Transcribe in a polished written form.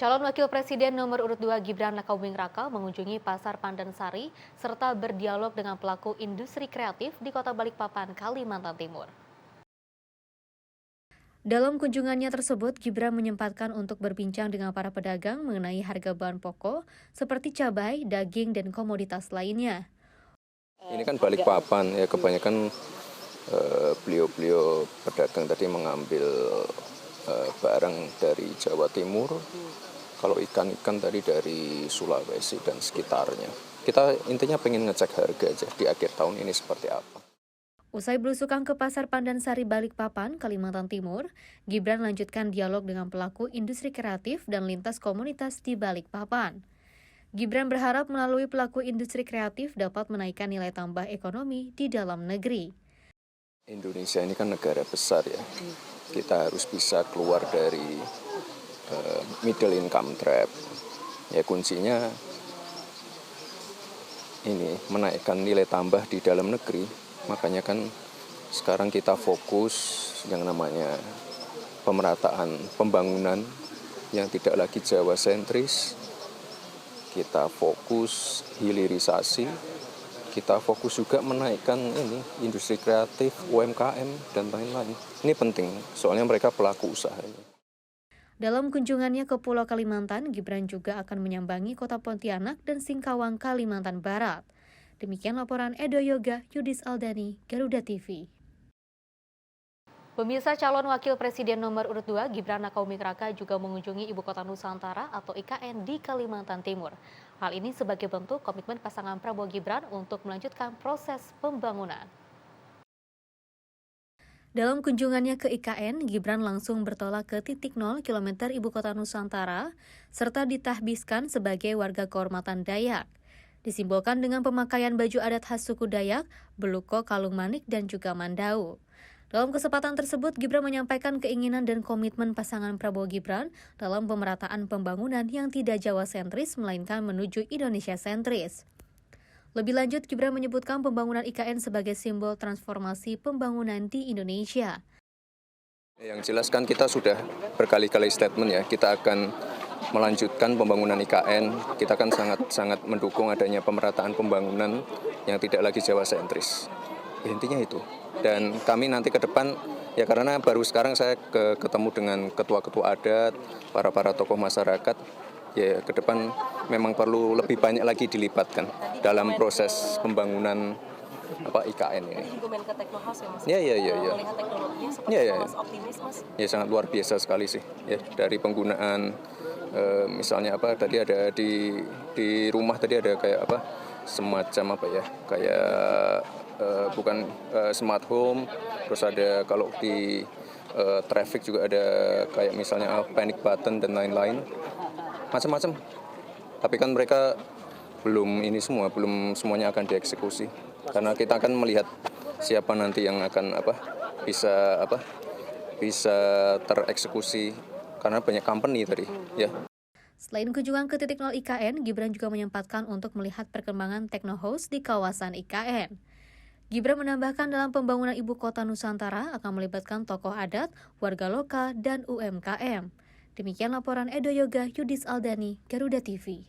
Calon Wakil Presiden nomor urut 2 Gibran Rakabuming Raka mengunjungi Pasar Pandansari serta berdialog dengan pelaku industri kreatif di Kota Balikpapan, Kalimantan Timur. Dalam kunjungannya tersebut, Gibran menyempatkan untuk berbincang dengan para pedagang mengenai harga bahan pokok seperti cabai, daging, dan komoditas lainnya. Ini kan Balikpapan ya, kebanyakan beliau-beliau pedagang tadi mengambil barang dari Jawa Timur. Kalau ikan tadi dari Sulawesi dan sekitarnya. Kita intinya pengen ngecek harga aja di akhir tahun ini seperti apa. Usai belusukan ke Pasar Pandansari Balikpapan, Kalimantan Timur, Gibran lanjutkan dialog dengan pelaku industri kreatif dan lintas komunitas di Balikpapan. Gibran berharap melalui pelaku industri kreatif dapat menaikkan nilai tambah ekonomi di dalam negeri. Indonesia ini kan negara besar ya. Kita harus bisa keluar dari middle income trap. Ya kuncinya ini menaikkan nilai tambah di dalam negeri. Makanya kan sekarang kita fokus yang namanya pemerataan pembangunan yang tidak lagi Jawa sentris. Kita fokus hilirisasi, kita fokus juga menaikkan industri kreatif, UMKM dan lain-lain. Ini penting, soalnya mereka pelaku usahanya. Dalam kunjungannya ke Pulau Kalimantan, Gibran juga akan menyambangi Kota Pontianak dan Singkawang, Kalimantan Barat. Demikian laporan Edo Yoga, Yudis Aldani, Garuda TV. Pemirsa, calon Wakil Presiden nomor urut 2 Gibran Rakabuming Raka juga mengunjungi Ibu Kota Nusantara atau IKN di Kalimantan Timur. Hal ini sebagai bentuk komitmen pasangan Prabowo Gibran untuk melanjutkan proses pembangunan. Dalam kunjungannya ke IKN, Gibran langsung bertolak ke titik 0 km Ibu Kota Nusantara, serta ditahbiskan sebagai warga kehormatan Dayak. Disimbolkan dengan pemakaian baju adat khas suku Dayak, beluko, kalung manik, dan juga mandau. Dalam kesempatan tersebut, Gibran menyampaikan keinginan dan komitmen pasangan Prabowo Gibran dalam pemerataan pembangunan yang tidak Jawa sentris, melainkan menuju Indonesia sentris. Lebih lanjut, Gibran menyebutkan pembangunan IKN sebagai simbol transformasi pembangunan di Indonesia. Yang jelas kan kita sudah berkali-kali statement ya, kita akan melanjutkan pembangunan IKN. Kita kan sangat mendukung adanya pemerataan pembangunan yang tidak lagi Jawa sentris. Intinya itu. Dan kami nanti ke depan, ya karena baru sekarang saya ketemu dengan ketua-ketua adat, para tokoh masyarakat, ya ke depan memang perlu lebih banyak lagi dilibatkan dalam proses pembangunan IKN ini. Tadi juga main ke Techno House ya Mas? Iya. Melihat teknologinya seperti Mas optimis Mas? Ya sangat luar biasa sekali sih. Ya dari penggunaan misalnya tadi ada di rumah tadi ada kayak semacam bukan smart home, terus ada kalau di traffic juga ada kayak misalnya panic button dan lain-lain. Macam-macam. Tapi kan mereka belum semuanya akan dieksekusi. Karena kita akan melihat siapa nanti yang akan bisa tereksekusi karena banyak company tadi, ya. Selain kunjungan ke titik 0 IKN, Gibran juga menyempatkan untuk melihat perkembangan Techno House di kawasan IKN. Gibran menambahkan dalam pembangunan Ibu Kota Nusantara akan melibatkan tokoh adat, warga lokal, dan UMKM. Demikian laporan Edo Yoga, Yudis Aldani, Garuda TV.